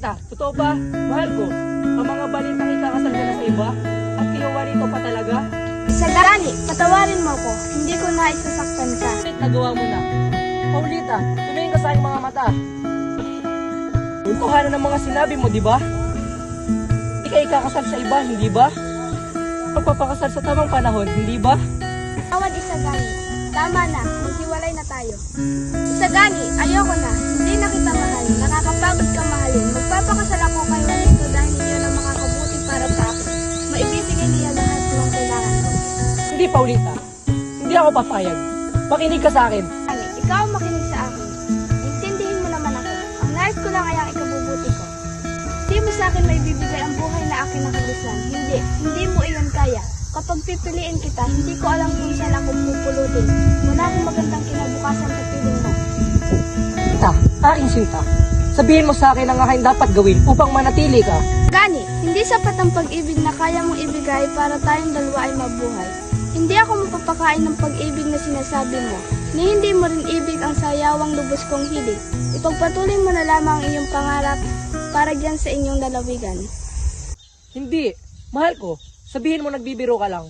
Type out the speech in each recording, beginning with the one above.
Paulita, totoo ba? Mahal ko, ang mga balitang ikakasal ka na sa iba? At kinuha rito pa talaga? Isagani, patawarin mo ko. Hindi ko na isasaktan ka. Bakit nagawa mo na? Paulita, tumingin ka sa aking mga mata. Tuntuhanan ng mga sinabi mo, di ba? Di ka ikakasal sa iba, hindi ba? Pagpapakasal sa tamang panahon, hindi ba? Tawad Isagani, tama na, maghiwalay na tayo. Isagani, ayoko na, hindi na kita mahal, nakakapagod ka mahalin. Magpapakasal ako kay Juanito dahil iyon ang makakabuti para sa akin. Maibibigay niya lahat ng kailangan ko. Hindi, Paulita. Hindi ako papayag. Makinig ka sa akin. Ani, ikaw ang makinig sa akin. Intindihin mo naman ako. Ang nais ko lang ay ang ikabubuti ko. Hindi mo sa akin maibibigay ang buhay na akin nakagustuhan. Hindi mo iyon kaya. Kapag pipiliin kita, hindi ko alam kung saan ako pupulutin. Wala akong magandang kinabukasan sa piling mo. Sinta, aking Sinta. Sabihin mo sa akin ang aking dapat gawin upang manatili ka. Gani, hindi sapat ang pag-ibig na kaya mong ibigay para tayong dalawa ay mabuhay. Hindi ako mapapakain ng pag-ibig na sinasabi mo, ni hindi mo rin ibig ang sayawang lubos kong hilig. Ipagpatuloy mo na lamang ang iyong pangarap para dyan sa inyong lalawigan. Hindi. Mahal ko. Sabihin mo nagbibiro ka lang.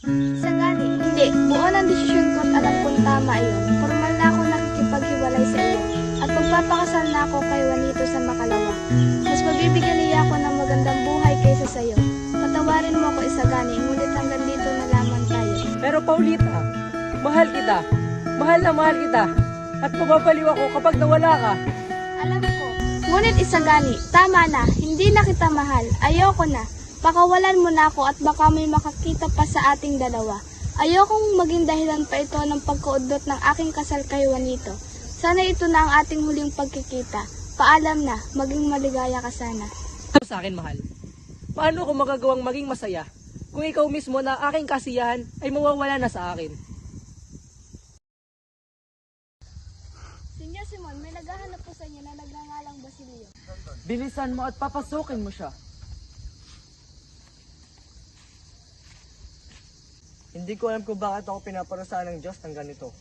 Isagani, hindi. Buo ng desisyon ko at alam kong tama iyon. Formal na ako nakikipaghiwalay sa iyo. At magpapakasal na ako kay Juanito sa Makalawa. Mas mabibigyan niya ako ng magandang buhay kaysa sa iyo. Patawarin mo ako Isagani, ngunit hanggang dito na lamang tayo. Pero Paulita, mahal kita. Mahal na mahal kita. At mababaliw ako kapag nawala ka. Alam ko. Ngunit Isagani, tama na. Hindi na kita mahal. Ayoko na. Pakawalan mo na ako at baka may makakita pa sa ating dalawa. Ayokong maging dahilan pa ito ng pagkaudlot ng aking kasal kay Juanito. Sana ito na ang ating huling pagkikita. Paalam na, maging maligaya ka sana. Sa akin, mahal. Paano ko magagawang maging masaya kung ikaw mismo na aking kasiyahan ay mawawala na sa akin? Senyor Simon, may naghahanap po sa inyo na nagngangalang Basilio. Bilisan mo at papasukin mo siya. Hindi ko alam kung bakit ako pinaparusahan ng Diyos ng ganito.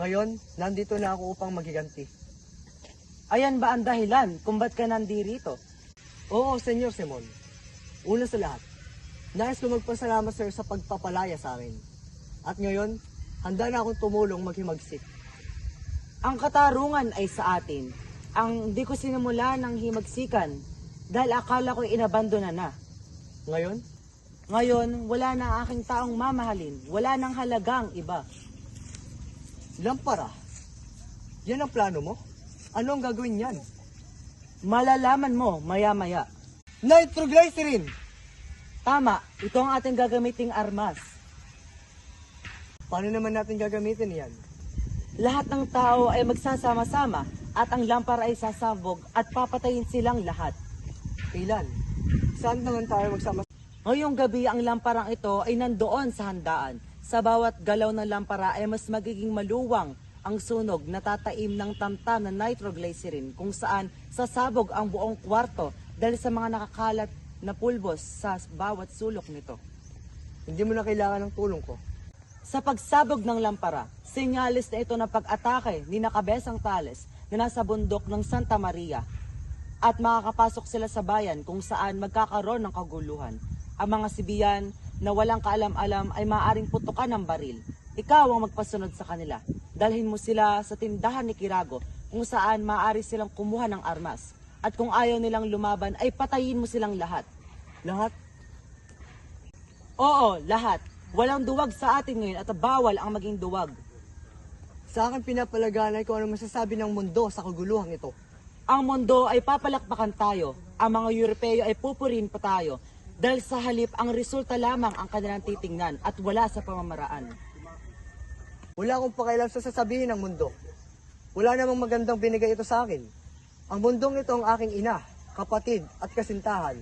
Ngayon, nandito na ako upang magiganti. Ayan ba ang dahilan kung ba't ka nandirito? Oo, Senyor Simon. Una sa lahat, nais ko magpasalamat sir sa pagpapalaya sa akin. At ngayon, handa na akong tumulong maghimagsik. Ang katarungan ay sa atin. Ang di ko sinimula ng himagsikan dahil akala ko inabandona na. Ngayon, wala na ang aking taong mamahalin. Wala nang halagang iba. Lampara, yan ang plano mo? Ano ang gagawin yan? Malalaman mo maya-maya. Nitroglycerin! Tama, ito ang ating gagamiting armas. Paano naman natin gagamitin yan? Lahat ng tao ay magsasama-sama at ang lampara ay sasabog at papatayin silang lahat. Kailan? Saan naman tayo magsama? Ngayong gabi ang lamparang ito ay nandoon sa handaan. Sa bawat galaw ng lampara ay mas magiging maluwang ang sunog na tataim ng tamtam na nitroglycerin kung saan sasabog ang buong kwarto dahil sa mga nakakalat na pulbos sa bawat sulok nito. Hindi mo na kailangan ng tulong ko. Sa pagsabog ng lampara, senyalis na ito ng pag-atake ni Nakabesang Tales na nasa bundok ng Santa Maria at makakapasok sila sa bayan kung saan magkakaroon ng kaguluhan. Ang mga sibiyan na walang kaalam-alam ay maaaring putukan ng baril. Ikaw ang magpasunod sa kanila. Dalhin mo sila sa tindahan ni Kirago kung saan maaari silang kumuha ng armas. At kung ayaw nilang lumaban ay patayin mo silang lahat. Lahat? Oo, lahat. Walang duwag sa atin ngayon at bawal ang maging duwag. Sa akin pinapalaganay kung ano masasabi ng mundo sa kaguluhang ito. Ang mundo ay papalakpakan tayo. Ang mga Europeo ay pupurihin pa tayo. Dahil sa halip, ang resulta lamang ang kanilang titingnan at wala sa pamamaraan. Wala akong pakialam sa sasabihin ng mundo. Wala namang magandang binigay ito sa akin. Ang mundong ito ang aking ina, kapatid at kasintahan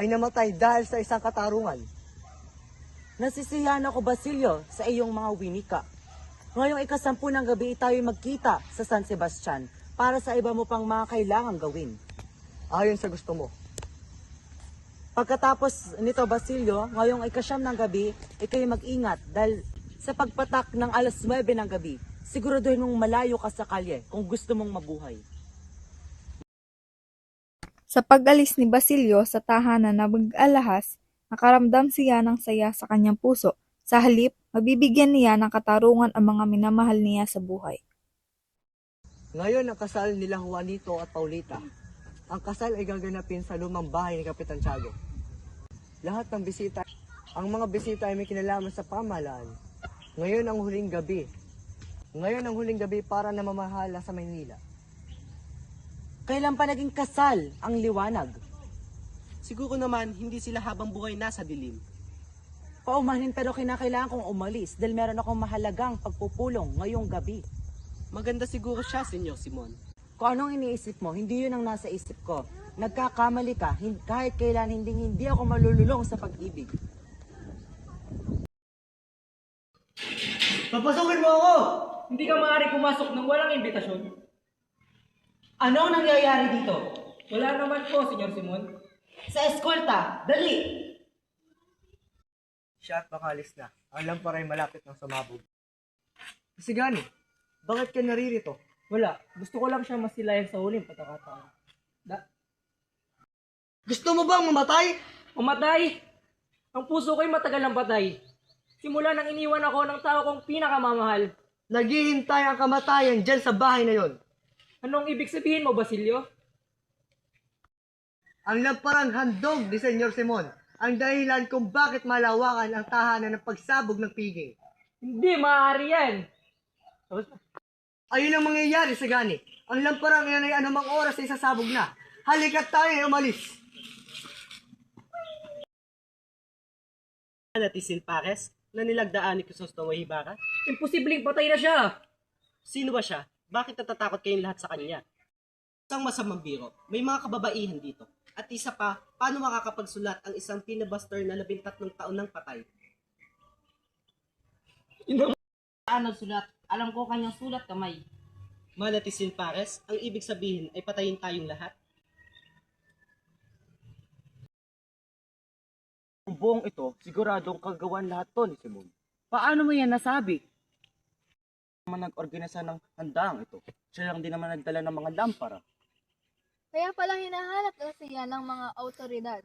ay namatay dahil sa isang katarungan. Nasisiyahan ako, Basilio, sa iyong mga winika. Ngayong ika-10 ng gabi tayo magkita sa San Sebastian para sa iba mo pang mga kailangang gawin. Ayon sa gusto mo. Pagkatapos nito, Basilio, ngayong ika-9 ng gabi, ikay mag-ingat dahil sa pagpatak ng alas 9 ng gabi, siguraduhin mong malayo ka sa kalye kung gusto mong mabuhay. Sa pag-alis ni Basilio sa tahanan na mag-alahas, nakaramdam siya ng saya sa kanyang puso. Sa halip, mabibigyan niya ng katarungan ang mga minamahal niya sa buhay. Ngayon ang kasal nila Juanito at Paulita. Ang kasal ay gaganapin sa lumang bahay ni Kapitan Tiago. Lahat ng bisita, ang mga bisita ay may kinalaman sa pamahalaan. Ngayon ang huling gabi. Ngayon ang huling gabi para na mamahala sa Maynila. Kailan pa naging kasal ang liwanag? Siguro naman, hindi sila habang buhay nasa dilim. Paumanin pero kinakailangan kong umalis dahil meron akong mahalagang pagpupulong ngayong gabi. Maganda siguro siya, Senyor Simon. Kung anong iniisip mo, hindi yun ang nasa isip ko. Nagkakamali ka, kahit kailan hindi ako malululong sa pag-ibig. Papasukin mo ako! Hindi ka maaari pumasok ng walang imbitasyon. Anong nangyayari dito? Wala naman po, Senyor Simon. Sa eskolta, dali! Siya at makalis na. Ang lampara ay malapit ng sumabog. Kasi gani, bakit ka naririto? Wala. Gusto ko lang siya masilayan sa huling pagkakataon. Gusto mo bang mamatay? Umatay! Ang puso ko'y matagal ang patay. Simula nang iniwan ako ng tao kong pinakamamahal. Naghihintay ang kamatayan dyan sa bahay na yon. Anong ibig sabihin mo, Basilio? Ang lamparang handog ni Senyor Simon ang dahilan kung bakit malawakan ang tahanan ng pagsabog ng piging. Hindi maaari yan. Ayun ang mangyayari sa gani. Ang lamparang yan ay anumang oras ay sasabog na. Halika't tayo ay umalis. Natisil Pares na nilagdaan ni Crisostomo Hibara? Imposibleng patay na siya. Sino ba siya? Bakit natatakot kayong lahat sa kanya? Isang masamang biro, may mga kababaihan dito. At isa pa, paano makakapagsulat ang isang pinabaster na 13 taon ng patay? Ano sulat? Alam ko kanyang sulat kamay. Manatisil Pares, ang ibig sabihin ay patayin tayong lahat? Ang buong ito, siguradong kagawan lahat to ni Simon. Paano mo yan nasabi? Naman nag-organisa ng handaang ito. Siya lang din naman nagdala ng mga lampara. Kaya pala hinahanap na siya ng mga autoridad.